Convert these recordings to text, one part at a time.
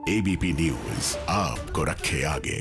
ABP news आपको रखे आगे।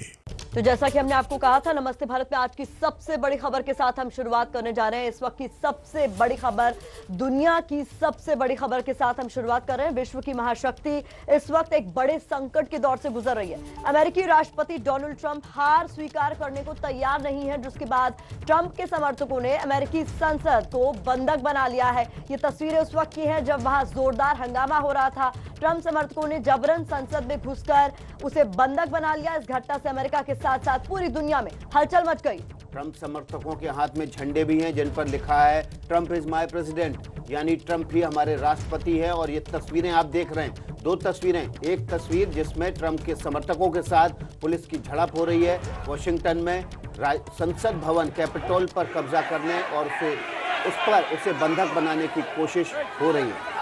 तो जैसा कि हमने आपको कहा था, नमस्ते भारत में आज की सबसे बड़ी खबर के साथ हम शुरुआत करने जा रहे हैं। इस वक्त की सबसे बड़ी खबर, दुनिया की सबसे बड़ी खबर के साथ हम शुरुआत कर रहे हैं। विश्व की महाशक्ति इस वक्त एक बड़े संकट के दौर से गुजर रही है। अमेरिकी राष्ट्रपति डोनाल्ड ट्रंप हार स्वीकार करने को तैयार नहीं है, जिसके बाद ट्रंप के समर्थकों ने अमेरिकी संसद को बंधक बना लिया है। ये तस्वीरें उस वक्त की हैं जब वहां जोरदार हंगामा हो रहा था। ट्रंप समर्थकों ने जबरन संसद में घुसकर उसे बंधक बना लिया। इस घटना से अमेरिका के साथ साथ पूरी दुनिया में हलचल मच गई। ट्रंप समर्थकों के हाथ में झंडे भी हैं जिन पर लिखा है ट्रंप इज माय प्रेसिडेंट, यानी ट्रंप ही हमारे राष्ट्रपति है। और ये तस्वीरें आप देख रहे हैं, दो तस्वीरें, एक तस्वीर जिसमें ट्रंप के समर्थकों के साथ पुलिस की झड़प हो रही है वॉशिंगटन में, संसद भवन कैपिटोल पर कब्जा करने और उसे बंधक बनाने की कोशिश हो रही है।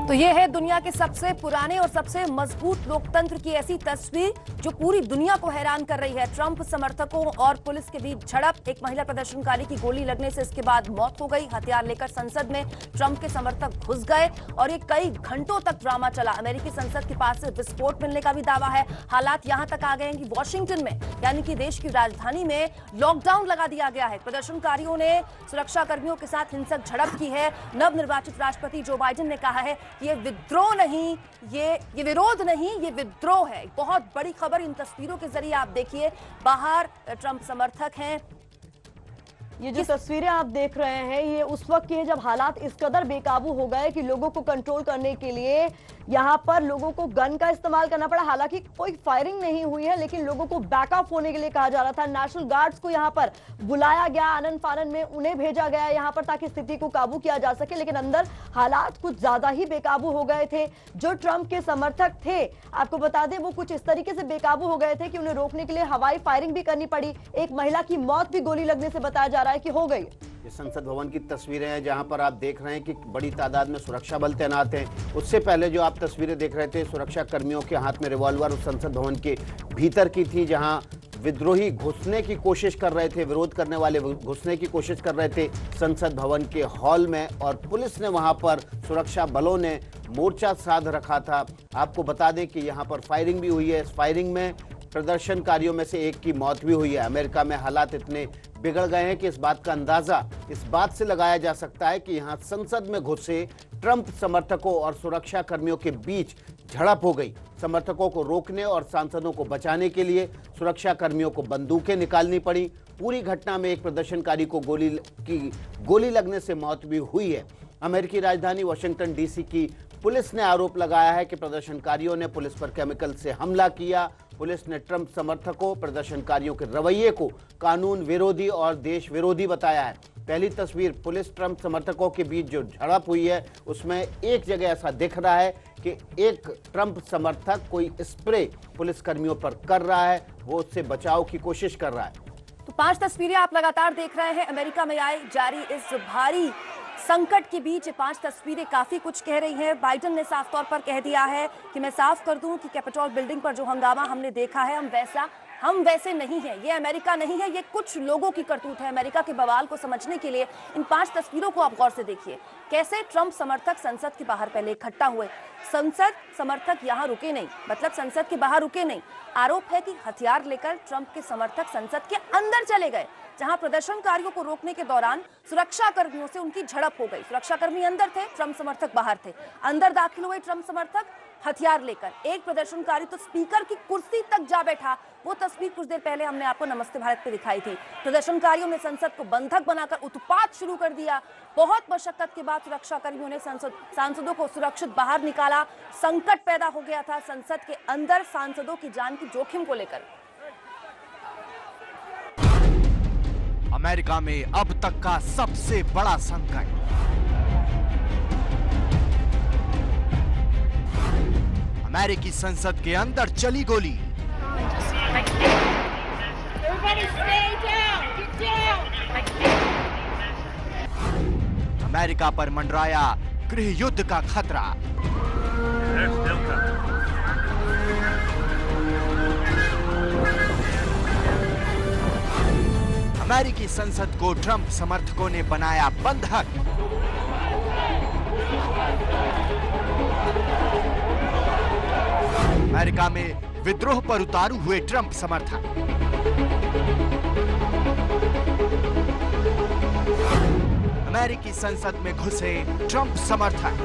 तो ये है दुनिया के सबसे पुराने और सबसे मजबूत लोकतंत्र की ऐसी तस्वीर जो पूरी दुनिया को हैरान कर रही है। ट्रंप समर्थकों और पुलिस के बीच झड़प, एक महिला प्रदर्शनकारी की गोली लगने से इसके बाद मौत हो गई। हथियार लेकर संसद में ट्रंप के समर्थक घुस गए और ये कई घंटों तक ड्रामा चला। अमेरिकी संसद के पास से विस्फोट मिलने का भी दावा है। हालात यहां तक आ गए हैं कि वॉशिंगटन में, यानी कि देश की राजधानी में, लॉकडाउन लगा दिया गया है। प्रदर्शनकारियों ने सुरक्षा कर्मियों के साथ हिंसक झड़प की है। नवनिर्वाचित राष्ट्रपति जो बाइडेन ने कहा है ये विद्रोह नहीं, ये विरोध नहीं, ये विद्रोह है। बहुत बड़ी खबर इन तस्वीरों के जरिए आप देखिए। बाहर ट्रंप समर्थक हैं। ये जो तस्वीरें आप देख रहे हैं ये उस वक्त की है जब हालात इस कदर बेकाबू हो गए कि लोगों को कंट्रोल करने के लिए यहाँ पर लोगों को गन का इस्तेमाल करना पड़ा। हालांकि कोई फायरिंग नहीं हुई है, लेकिन लोगों को बैकअप होने के लिए कहा जा रहा था। नेशनल गार्ड्स को यहाँ पर बुलाया गया, आनन फानन में उन्हें भेजा गया यहाँ पर ताकि स्थिति को काबू किया जा सके। लेकिन अंदर हालात कुछ ज्यादा ही बेकाबू हो गए थे। जो ट्रंप के समर्थक थे, आपको बता दें, वो कुछ इस तरीके से बेकाबू हो गए थे कि उन्हें रोकने के लिए हवाई फायरिंग भी करनी पड़ी। एक महिला की मौत भी गोली लगने से बताया जा रहा है कि हो गई। ये संसद भवन की तस्वीरें हैं जहां पर आप देख रहे हैं कि बड़ी तादाद में सुरक्षा बल तैनात हैं। उससे पहले जो आप तस्वीरें देख रहे थे, सुरक्षा कर्मियों के हाथ में रिवॉल्वर उस संसद भवन के भीतर की थी जहां विद्रोही घुसने की कोशिश कर रहे थे, विरोध करने वाले घुसने की कोशिश कर रहे थे संसद भवन के हॉल में, और पुलिस ने वहां पर, सुरक्षा बलों ने मोर्चा साध रखा था। आपको बता दें कि यहाँ पर फायरिंग भी हुई है। इस फायरिंग में प्रदर्शनकारियों में से एक की मौत भी हुई है। अमेरिका में हालात इतने बिगड़ गए हैं कि इस बात का अंदाजा इस बात से लगाया जा सकता है कि यहां संसद में घुसे ट्रंप समर्थकों और सुरक्षा कर्मियों के बीच झड़प हो गई। समर्थकों को रोकने और सांसदों को बचाने के लिए सुरक्षा कर्मियों को बंदूकें निकालनी पड़ी। पूरी घटना में एक प्रदर्शनकारी को गोली लगने से मौत भी हुई है। अमेरिकी राजधानी वॉशिंगटन डीसी की पुलिस ने आरोप लगाया है कि प्रदर्शनकारियों ने पुलिस पर केमिकल से हमला किया। पुलिस ने ट्रंप समर्थकों, प्रदर्शनकारियों के रवैये को कानून विरोधी और देश विरोधी बताया है। पहली तस्वीर, पुलिस ट्रंप समर्थकों के बीच जो झड़प हुई है उसमें एक जगह ऐसा दिख रहा है कि एक ट्रंप समर्थक कोई स्प्रे पुलिस कर्मियों पर कर रहा है, वो उससे बचाव की कोशिश कर रहा है। तो 5 तस्वीरें आप लगातार देख रहे हैं। अमेरिका में आए जारी इस भारी संकट के बीच 5 तस्वीरें काफी कुछ कह रही हैं। बाइडेन ने साफ तौर पर कह दिया है कि मैं साफ कर दूं कि कैपिटोल बिल्डिंग पर जो हंगामा हमने देखा है, हम वैसे नहीं हैं। ये अमेरिका नहीं है, ये कुछ लोगों की करतूत है। अमेरिका के बवाल को समझने के लिए इन 5 तस्वीरों को आप गौर से देखिए। कैसे ट्रंप समर्थक संसद के बाहर पहले इकट्ठा हुए। संसद समर्थक यहां रुके नहीं, मतलब संसद के बाहर रुके नहीं। आरोप है कि हथियार लेकर ट्रंप के समर्थक संसद के अंदर चले गए, जहां प्रदर्शनकारियों को रोकने के दौरान सुरक्षा कर्मियों से उनकी झड़प हो गई। सुरक्षा कर्मी अंदर थे, ट्रंप समर्थक बाहर थे। अंदर दाखिल हुए ट्रंप समर्थक हथियार लेकर। एक प्रदर्शनकारी तो स्पीकर की कुर्सी तक जा बैठा। वो तस्वीर कुछ देर पहले हमने आपको नमस्ते भारत पे दिखाई थी। प्रदर्शनकारियों ने संसद को बंधक बनाकर उत्पात शुरू कर दिया। बहुत मशक्कत के बाद सुरक्षा कर्मियों ने सांसदों को सुरक्षित बाहर निकाला। संकट पैदा हो गया था संसद के अंदर सांसदों की जान की जोखिम को लेकर। अमेरिका में अब तक का सबसे बड़ा संकट। अमेरिकी संसद के अंदर चली गोली। अमेरिका पर मंडराया गृह युद्ध का खतरा। अमेरिकी संसद को ट्रंप समर्थकों ने बनाया बंधक। अमेरिका में विद्रोह पर उतारू हुए ट्रंप समर्थक। अमेरिकी संसद में घुसे ट्रंप समर्थक।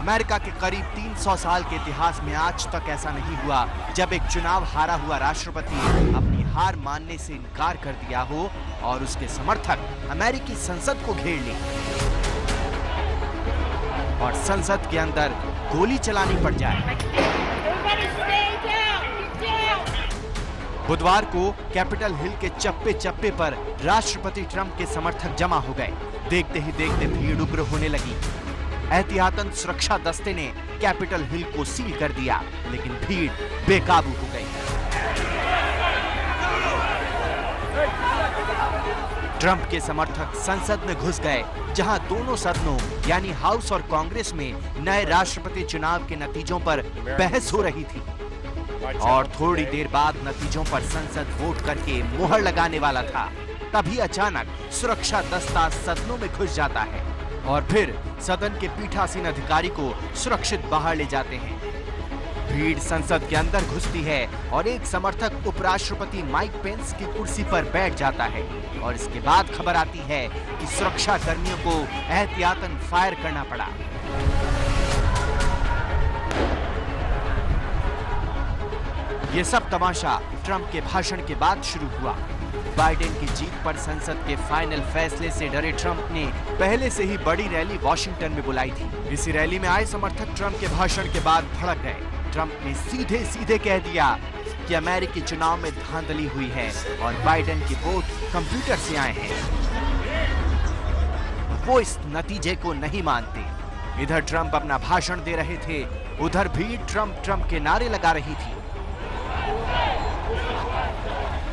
अमेरिका के करीब 300 साल के इतिहास में आज तक ऐसा नहीं हुआ जब एक चुनाव हारा हुआ राष्ट्रपति अपनी हार मानने से इनकार कर दिया हो और उसके समर्थक अमेरिकी संसद को घेर लें और संसद के अंदर गोली चलानी पड़ जाए। बुधवार को कैपिटल हिल के चप्पे चप्पे पर राष्ट्रपति ट्रंप के समर्थक जमा हो गए। देखते ही देखते भीड़ उग्र होने लगी। एहतियातन सुरक्षा दस्ते ने कैपिटल हिल को सील कर दिया, लेकिन भीड़ बेकाबू हो गई। ट्रंप के समर्थक संसद में घुस गए, जहां दोनों सदनों यानी हाउस और कांग्रेस में नए राष्ट्रपति चुनाव के नतीजों पर बहस हो रही थी और थोड़ी देर बाद नतीजों पर संसद वोट करके मुहर लगाने वाला था। तभी अचानक सुरक्षा दस्ता सदनों में घुस जाता है और फिर सदन के पीठासीन अधिकारी को सुरक्षित बाहर ले जाते हैं। भीड़ संसद के अंदर घुसती है और एक समर्थक उपराष्ट्रपति माइक पेंस की कुर्सी पर बैठ जाता है और इसके बाद खबर आती है कि सुरक्षा कर्मियों को एहतियातन फायर करना पड़ा। ये सब तमाशा ट्रंप के भाषण के बाद शुरू हुआ। बाइडेन की जीत पर संसद के फाइनल फैसले से डरे ट्रंप ने पहले से ही बड़ी रैली वॉशिंगटन में बुलाई थी। इसी रैली में आए समर्थक ट्रंप के भाषण के बाद भड़क गए। ट्रंप ने सीधे सीधे कह दिया कि अमेरिकी चुनाव में धांधली हुई है और बाइडेन के वोट कंप्यूटर से आए हैं। वो इस नतीजे को नहीं मानते। इधर ट्रंप अपना भाषण दे रहे थे, उधर भीड़ ट्रंप के नारे लगा रही थी।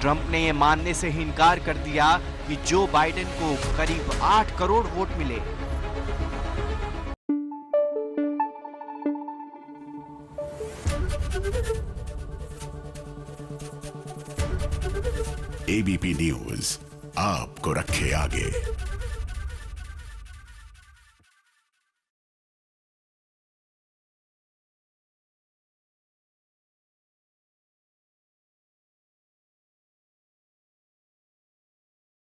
ट्रंप ने यह मानने से ही इनकार कर दिया कि जो बाइडेन को करीब 8 करोड़ वोट मिले। एबीपी न्यूज आपको रखे आगे।